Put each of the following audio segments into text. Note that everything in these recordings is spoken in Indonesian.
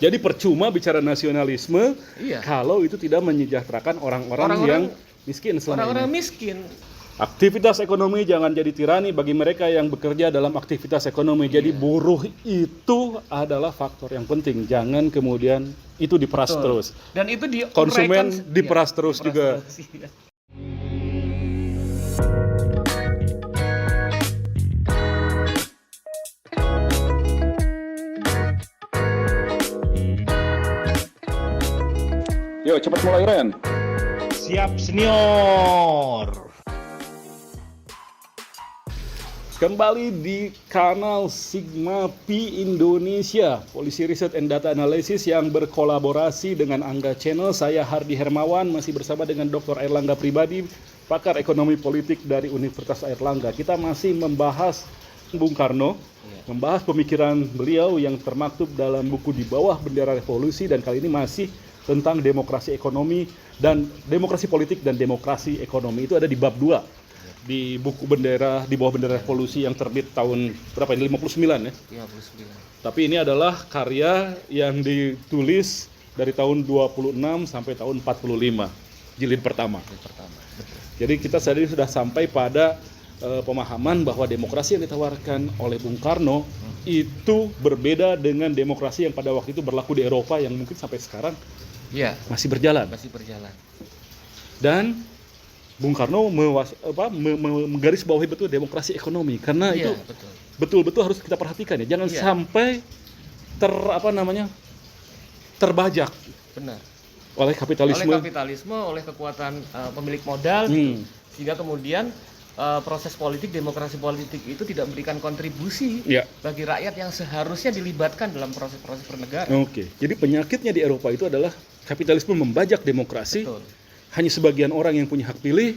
Jadi percuma bicara nasionalisme kalau itu tidak menyejahterakan orang-orang yang miskin selama orang-orang ini. miskin. Aktivitas ekonomi jangan jadi tirani bagi mereka yang bekerja dalam aktivitas ekonomi. Jadi buruh itu adalah faktor yang penting. Jangan kemudian itu diperas terus. Dan itu konsumen diperas terus juga. Iya. Yuk cepat mulai Ren. Siap senior. Kembali di kanal Sigma P Indonesia, Polisi Riset and Data Analysis yang berkolaborasi dengan Angga Channel. Saya Hardi Hermawan, masih bersama dengan Dr. Airlangga Pribadi, pakar ekonomi politik dari Universitas Airlangga. Kita masih membahas Bung Karno, membahas pemikiran beliau yang termaktub dalam buku Di Bawah Bendera Revolusi, dan kali ini masih tentang demokrasi ekonomi dan demokrasi politik dan demokrasi ekonomi. Itu ada di bab 2. Di buku bendera Di Bawah Bendera Revolusi yang terbit tahun berapa ini? 59 ya? 59. Tapi ini adalah karya yang ditulis dari tahun 26 sampai tahun 45, jilid pertama. Jadi kita saat ini sudah sampai pada pemahaman bahwa demokrasi yang ditawarkan oleh Bung Karno itu berbeda dengan demokrasi yang pada waktu itu berlaku di Eropa yang mungkin sampai sekarang masih berjalan. Dan Bung Karno menggarisbawahi betul demokrasi ekonomi, karena itu betul-betul harus kita perhatikan ya, jangan sampai terbajak oleh kapitalisme, oleh kekuatan pemilik modal, gitu. Sehingga kemudian proses politik, demokrasi politik itu tidak memberikan kontribusi bagi rakyat yang seharusnya dilibatkan dalam proses-proses bernegara. Oke, jadi penyakitnya di Eropa itu adalah kapitalisme membajak demokrasi. Hanya sebagian orang yang punya hak pilih,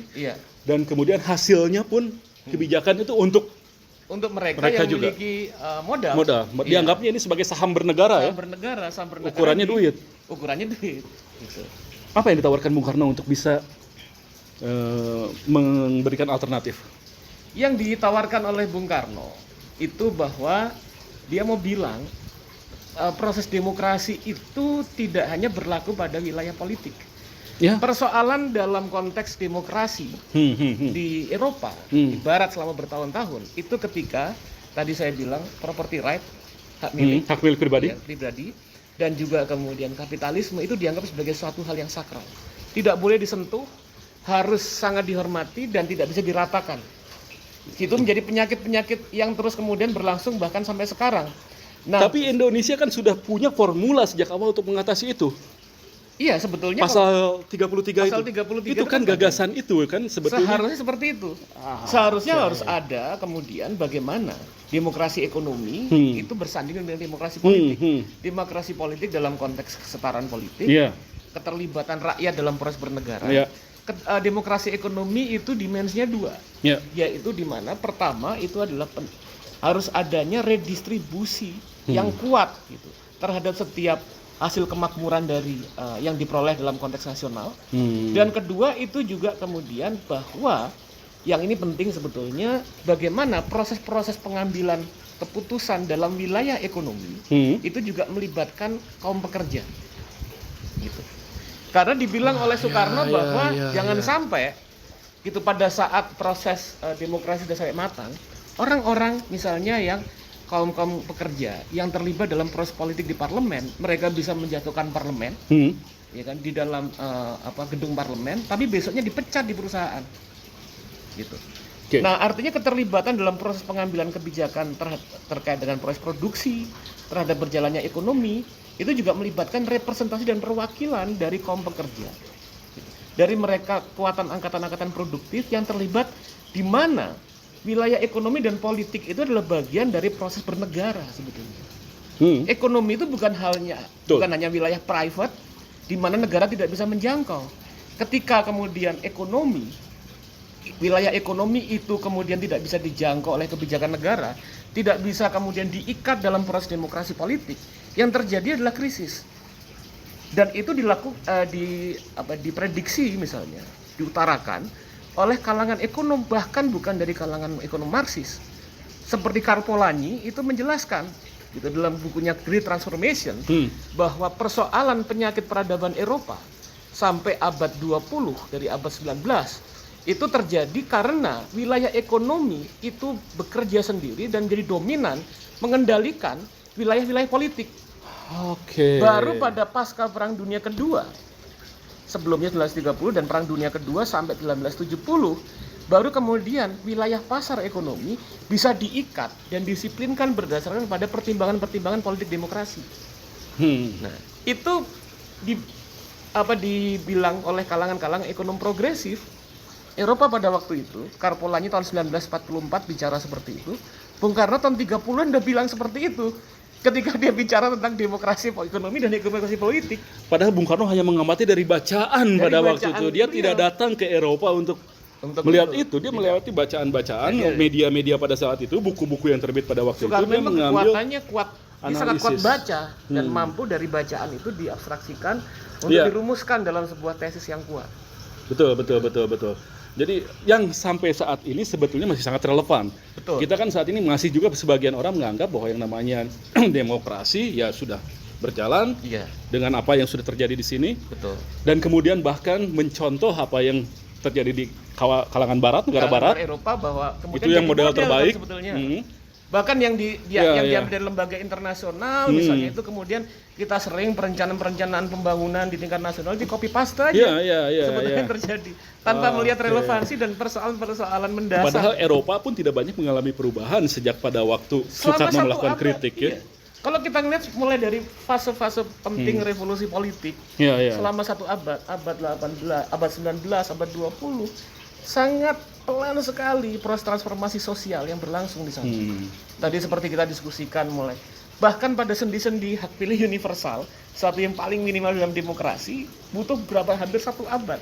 dan kemudian hasilnya pun kebijakan itu untuk mereka yang juga memiliki modal. Dianggapnya ini sebagai saham bernegara. Saham bernegara. Ukurannya duit. Gitu. Apa yang ditawarkan Bung Karno untuk bisa memberikan alternatif? Yang ditawarkan oleh Bung Karno itu bahwa dia mau bilang proses demokrasi itu tidak hanya berlaku pada wilayah politik. Persoalan dalam konteks demokrasi di Eropa, di Barat selama bertahun-tahun, itu ketika tadi saya bilang property right, hak milik pribadi, dan juga kemudian kapitalisme itu dianggap sebagai suatu hal yang sakral, tidak boleh disentuh, harus sangat dihormati dan tidak bisa diratakan. Itu menjadi penyakit-penyakit yang terus kemudian berlangsung bahkan sampai sekarang. Tapi Indonesia kan sudah punya formula sejak awal untuk mengatasi itu. Iya, sebetulnya pasal 33 itu kan gagasan itu kan sebetulnya. Seharusnya seperti itu. Seharusnya harus ada kemudian bagaimana demokrasi ekonomi itu bersanding dengan demokrasi politik. Demokrasi politik dalam konteks kesetaraan politik, keterlibatan rakyat dalam proses bernegara. Demokrasi ekonomi itu dimensinya 2, yaitu di mana pertama itu adalah harus adanya redistribusi yang kuat gitu terhadap setiap hasil kemakmuran dari yang diperoleh dalam konteks nasional. Dan kedua itu juga kemudian bahwa yang ini penting sebetulnya bagaimana proses-proses pengambilan keputusan dalam wilayah ekonomi itu juga melibatkan kaum pekerja gitu. Karena dibilang oleh Soekarno bahwa jangan sampai gitu pada saat proses demokrasi sudah sampai matang, orang-orang misalnya yang kaum pekerja yang terlibat dalam proses politik di parlemen, mereka bisa menjatuhkan parlemen, ya kan, di dalam gedung parlemen, tapi besoknya dipecat di perusahaan, gitu. Nah, artinya keterlibatan dalam proses pengambilan kebijakan terkait dengan proses produksi, terhadap berjalannya ekonomi, itu juga melibatkan representasi dan perwakilan dari kaum pekerja, dari mereka kekuatan angkatan-angkatan produktif yang terlibat di mana wilayah ekonomi dan politik itu adalah bagian dari proses bernegara sebetulnya. Ekonomi itu bukan hanya wilayah private di mana negara tidak bisa menjangkau. Ketika kemudian wilayah ekonomi itu kemudian tidak bisa dijangkau oleh kebijakan negara, tidak bisa kemudian diikat dalam proses demokrasi politik, yang terjadi adalah krisis. Dan itu diprediksi misalnya, diutarakan oleh kalangan ekonom, bahkan bukan dari kalangan ekonom Marxis. Seperti Karl Polanyi itu menjelaskan gitu dalam bukunya Great Transformation bahwa persoalan penyakit peradaban Eropa sampai abad 20 dari abad 19 itu terjadi karena wilayah ekonomi itu bekerja sendiri dan jadi dominan mengendalikan wilayah-wilayah politik. Oke. Baru pada pasca Perang Dunia Kedua, sebelumnya 1930 dan Perang Dunia Kedua sampai 1970, baru kemudian wilayah pasar ekonomi bisa diikat dan disiplinkan berdasarkan pada pertimbangan-pertimbangan politik demokrasi. Nah, itu dibilang oleh kalangan-kalangan ekonom progresif Eropa pada waktu itu. Karpolanya tahun 1944 bicara seperti itu. Bung Karno tahun 30-an udah bilang seperti itu ketika dia bicara tentang demokrasi ekonomi dan demokrasi politik. Padahal Bung Karno hanya mengamati dari bacaan pada waktu itu. Dia beliau. tidak datang ke Eropa untuk melihat itu. Dia melewati bacaan-bacaan media-media pada saat itu, buku-buku yang terbit pada waktu Soekarno itu. Dia memang mengambil kekuatannya kuat. Dia sangat kuat baca dan mampu dari bacaan itu diabstraksikan untuk dirumuskan dalam sebuah tesis yang kuat. Betul. Jadi yang sampai saat ini sebetulnya masih sangat relevan. Betul. Kita kan saat ini masih juga sebagian orang menganggap bahwa yang namanya demokrasi ya sudah berjalan dengan apa yang sudah terjadi di sini. Betul. Dan kemudian bahkan mencontoh apa yang terjadi di kalangan barat, negara barat. Eropa bahwa kemudian itu yang model terbaik. kan sebetulnya. Bahkan yang diambil dari lembaga internasional misalnya itu kemudian kita sering perencanaan pembangunan di tingkat nasional di copy paste aja. Sebetulnya yang terjadi tanpa melihat relevansi dan persoalan-persoalan mendasar. Padahal Eropa pun tidak banyak mengalami perubahan sejak pada waktu Soekarno melakukan kritik ya. Kalau kita ngelihat mulai dari fase-fase penting revolusi politik selama satu abad 18, abad 19, abad 20 sangat pelan sekali proses transformasi sosial yang berlangsung di sana. Tadi seperti kita diskusikan mulai bahkan pada sendi-sendi hak pilih universal, satu yang paling minimal dalam demokrasi butuh hampir satu abad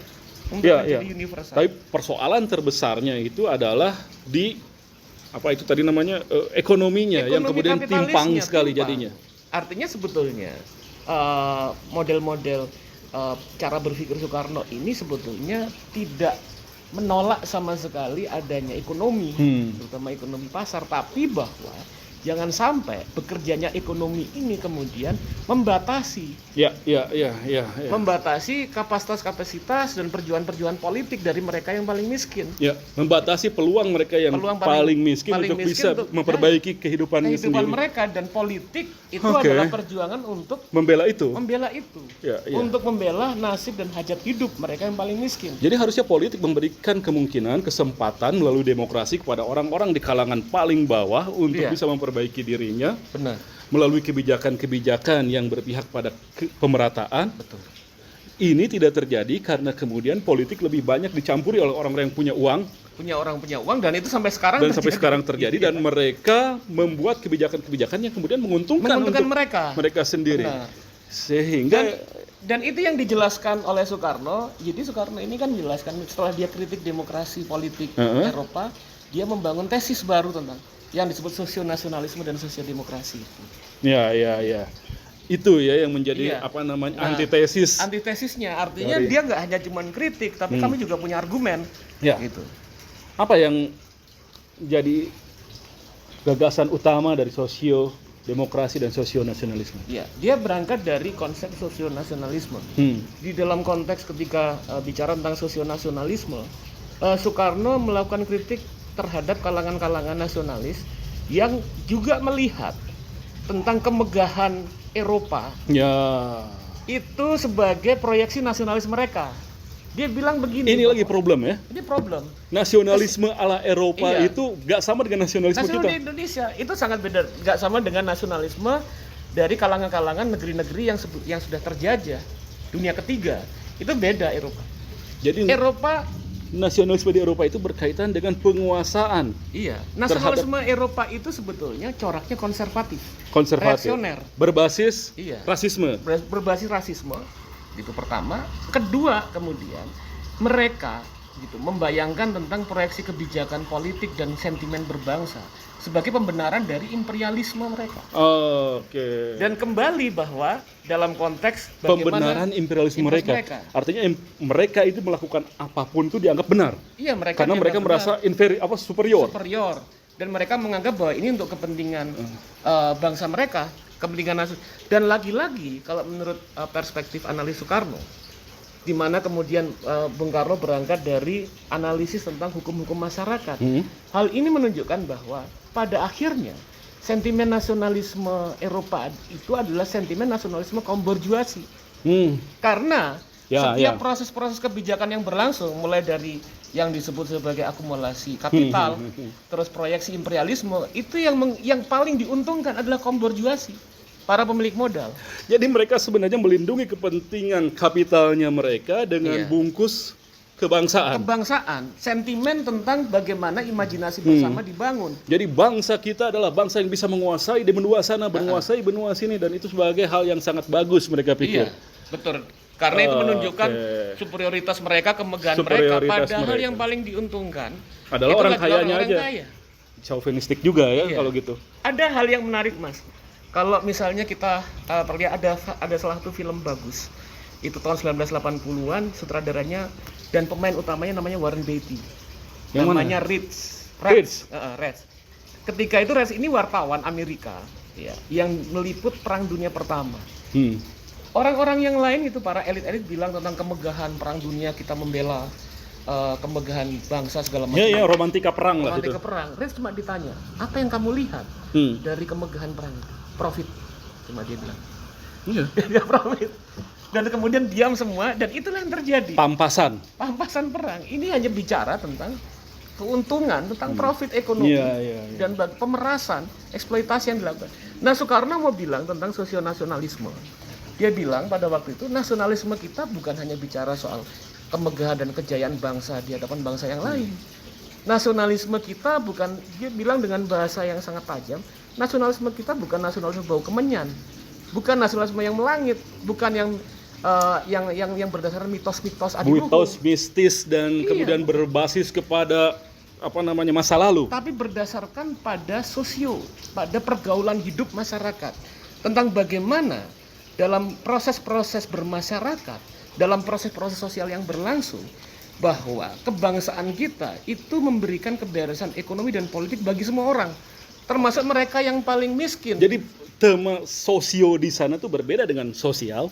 untuk menjadi universal. Tapi persoalan terbesarnya itu adalah di apa itu tadi namanya ekonominya yang kemudian timpang sekali jadinya. Artinya sebetulnya model-model cara berpikir Soekarno ini sebetulnya tidak menolak sama sekali adanya ekonomi, terutama ekonomi pasar, tapi bahwa jangan sampai bekerjanya ekonomi ini kemudian membatasi membatasi kapasitas dan perjuangan politik dari mereka yang paling miskin. Membatasi peluang mereka yang paling miskin untuk bisa memperbaiki kehidupan sendiri. Mereka dan politik itu adalah perjuangan untuk membela itu. Untuk membela nasib dan hajat hidup mereka yang paling miskin. Jadi harusnya politik memberikan kemungkinan, kesempatan melalui demokrasi kepada orang-orang di kalangan paling bawah untuk bisa memperbaiki dirinya. Benar. Melalui kebijakan-kebijakan yang berpihak pada pemerataan. Betul. Ini tidak terjadi karena kemudian politik lebih banyak dicampuri oleh orang-orang yang punya uang. Punya uang dan itu sampai sekarang terjadi dan mereka membuat kebijakan-kebijakan yang kemudian menguntungkan untuk mereka sendiri. Benar. Sehingga dan itu yang dijelaskan oleh Soekarno. Jadi Soekarno ini kan menjelaskan setelah dia kritik demokrasi politik Eropa, dia membangun tesis baru tentang yang disebut sosionasionalisme dan sosiodemokrasi. Itu ya yang menjadi antitesis. Antitesisnya artinya dia nggak hanya cuma kritik, tapi kami juga punya argumen. Gitu. Apa yang jadi gagasan utama dari sosiodemokrasi dan sosionasionalisme? Dia berangkat dari konsep sosionasionalisme. Di dalam konteks ketika bicara tentang sosionasionalisme, Soekarno melakukan kritik terhadap kalangan-kalangan nasionalis yang juga melihat tentang kemegahan Eropa itu sebagai proyeksi nasionalis mereka. Dia bilang begini. Ini lagi problem ya. Ini problem. Nasionalisme ala Eropa itu gak sama dengan nasionalisme kita. Di Indonesia itu sangat beda, gak sama dengan nasionalisme dari kalangan-kalangan negeri-negeri yang sudah terjajah dunia ketiga. Itu beda Eropa. Jadi nasionalisme di Eropa itu berkaitan dengan penguasaan. Nasionalisme Eropa itu sebetulnya coraknya konservatif. Reaksioner. Berbasis rasisme. Berbasis rasisme. Itu pertama. Kedua, kemudian mereka membayangkan tentang proyeksi kebijakan politik dan sentimen berbangsa sebagai pembenaran dari imperialisme mereka. Dan kembali bahwa dalam konteks pembenaran imperialisme mereka. Artinya mereka itu melakukan apapun itu dianggap benar. Mereka karena mereka merasa superior. dan mereka menganggap bahwa ini untuk kepentingan bangsa mereka, kepentingan nasional. Dan lagi-lagi kalau menurut perspektif analis Soekarno, di mana kemudian Bung Karno berangkat dari analisis tentang hukum-hukum masyarakat. Hal ini menunjukkan bahwa pada akhirnya sentimen nasionalisme Eropa itu adalah sentimen nasionalisme kaum borjuasi. Karena setiap proses-proses kebijakan yang berlangsung, mulai dari yang disebut sebagai akumulasi kapital, terus proyeksi imperialisme, itu yang paling diuntungkan adalah kaum borjuasi, para pemilik modal. Jadi mereka sebenarnya melindungi kepentingan kapitalnya mereka dengan bungkus kebangsaan. Sentimen tentang bagaimana imajinasi bersama dibangun. Jadi bangsa kita adalah bangsa yang bisa menguasai di benua sana, menguasai benua sini, dan itu sebagai hal yang sangat bagus mereka pikir. Iya, betul. Karena itu menunjukkan superioritas mereka, kemegahan mereka. Padahal yang paling diuntungkan adalah orang kayanya aja. Kaya. Chauvinistik juga ya kalau gitu. Ada hal yang menarik, Mas. Kalau misalnya kita terlihat ada salah satu film bagus. Itu tahun 1980-an, sutradaranya dan pemain utamanya namanya Warren Beatty. Yang namanya mana? Reds. Ketika itu Reds ini wartawan Amerika, ya, yang meliput Perang Dunia Pertama. Orang-orang yang lain itu para elit-elit bilang tentang kemegahan Perang Dunia, kita membela kemegahan bangsa segala macam. Iya, romantika perang lah itu. Romantika perang. Reds cuma ditanya, apa yang kamu lihat dari kemegahan perang itu? Profit, cuma dia bilang. Iya. Dia profit. Dan kemudian diam semua, dan itulah yang terjadi. Pampasan perang. Ini hanya bicara tentang keuntungan, tentang profit ekonomi, dan pemerasan, eksploitasi yang dilakukan. Nah, Soekarno mau bilang tentang sosionasionalisme. Dia bilang pada waktu itu, nasionalisme kita bukan hanya bicara soal kemegahan dan kejayaan bangsa di hadapan bangsa yang lain. Nasionalisme kita bukan, dia bilang dengan bahasa yang sangat tajam, nasionalisme kita bukan nasionalisme bau kemenyan, bukan nasionalisme yang melangit, bukan yang berdasarkan mitos-mitos adiluhung, mitos mistis dan kemudian berbasis kepada masa lalu, tapi berdasarkan pada pada pergaulan hidup masyarakat, tentang bagaimana dalam proses-proses bermasyarakat, dalam proses-proses sosial yang berlangsung, bahwa kebangsaan kita itu memberikan kebebasan ekonomi dan politik bagi semua orang, termasuk mereka yang paling miskin. Jadi tema sosio di sana tuh berbeda dengan sosial.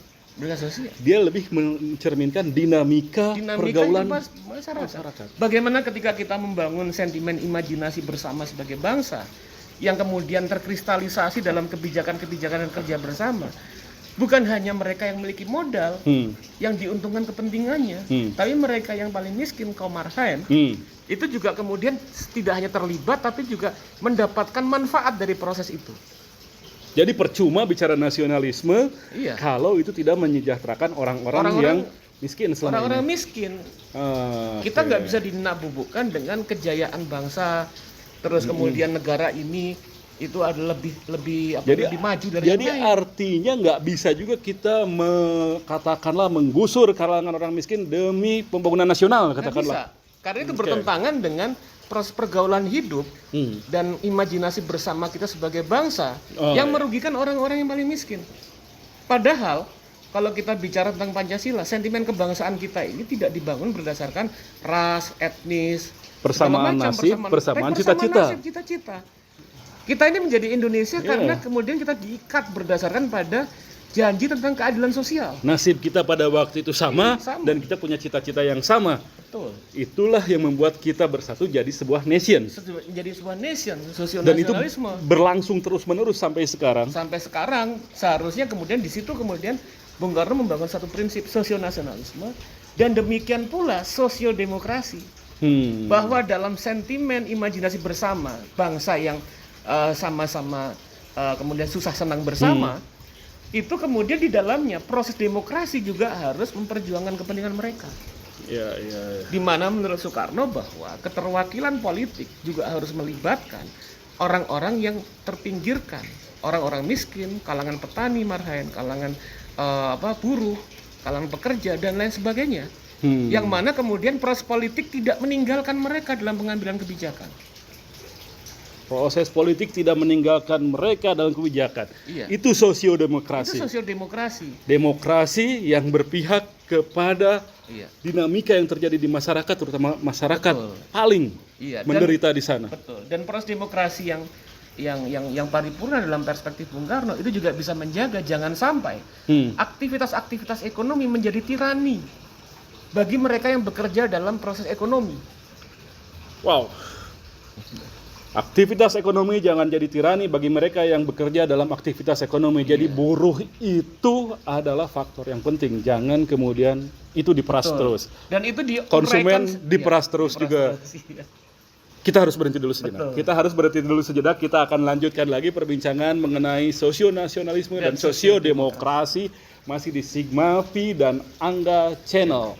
Dia lebih mencerminkan dinamika pergaulan masyarakat. Bagaimana ketika kita membangun sentimen imajinasi bersama sebagai bangsa, yang kemudian terkristalisasi dalam kebijakan-kebijakan dan kerja bersama. Bukan hanya mereka yang memiliki modal yang diuntungkan kepentingannya, tapi mereka yang paling miskin, kaum marhaen, itu juga kemudian tidak hanya terlibat, tapi juga mendapatkan manfaat dari proses itu. Jadi percuma bicara nasionalisme kalau itu tidak menyejahterakan orang-orang yang miskin selama orang-orang ini. Miskin. Kita nggak bisa dinabubukkan dengan kejayaan bangsa, terus kemudian negara ini itu adalah lebih maju dari yang lain. Jadi artinya nggak bisa juga kita katakanlah menggusur kalangan orang miskin demi pembangunan nasional, katakanlah. Nggak bisa. Karena itu bertentangan dengan proses pergaulan hidup dan imajinasi bersama kita sebagai bangsa yang merugikan orang-orang yang paling miskin. Padahal kalau kita bicara tentang Pancasila, sentimen kebangsaan kita ini tidak dibangun berdasarkan ras, etnis, persamaan nasib, persamaan cita-cita. Kita ini menjadi Indonesia karena kemudian kita diikat berdasarkan pada janji tentang keadilan sosial. Nasib kita pada waktu itu sama. Dan kita punya cita-cita yang sama. Betul. Itulah yang membuat kita bersatu jadi sebuah nation. Jadi sebuah nation, sosionasionalisme. Dan itu berlangsung terus-menerus sampai sekarang. Sampai sekarang seharusnya kemudian di situ kemudian Bung Karno membangun satu prinsip sosionasionalisme dan demikian pula sosiodemokrasi. Bahwa dalam sentimen imajinasi bersama bangsa yang sama-sama kemudian susah senang bersama, itu kemudian di dalamnya proses demokrasi juga harus memperjuangkan kepentingan mereka. Di mana menurut Soekarno bahwa keterwakilan politik juga harus melibatkan orang-orang yang terpinggirkan, orang-orang miskin, kalangan petani marhaen, kalangan buruh, kalangan pekerja dan lain sebagainya. Yang mana kemudian proses politik tidak meninggalkan mereka dalam pengambilan kebijakan. Proses politik tidak meninggalkan mereka dalam kebijakan. Iya. Itu sosiodemokrasi. Itu sosiodemokrasi. Demokrasi yang berpihak kepada Iya. dinamika yang terjadi di masyarakat, terutama masyarakat Betul. paling Iya, menderita di sana. Betul. Dan proses demokrasi yang paripurna dalam perspektif Bung Karno itu juga bisa menjaga jangan sampai aktivitas-aktivitas ekonomi menjadi tirani bagi mereka yang bekerja dalam proses ekonomi. Wow. Aktivitas ekonomi jangan jadi tirani bagi mereka yang bekerja dalam aktivitas ekonomi. Jadi buruh itu adalah faktor yang penting. Jangan kemudian itu diperas terus. Dan itu Konsumen diperas terus juga. Iya. Kita harus berhenti dulu sejenak. Betul. Kita harus berhenti dulu sejenak. Kita akan lanjutkan lagi perbincangan mengenai sosionasionalisme dan sosiodemokrasi masih di Sigma Pi dan Angga Channel.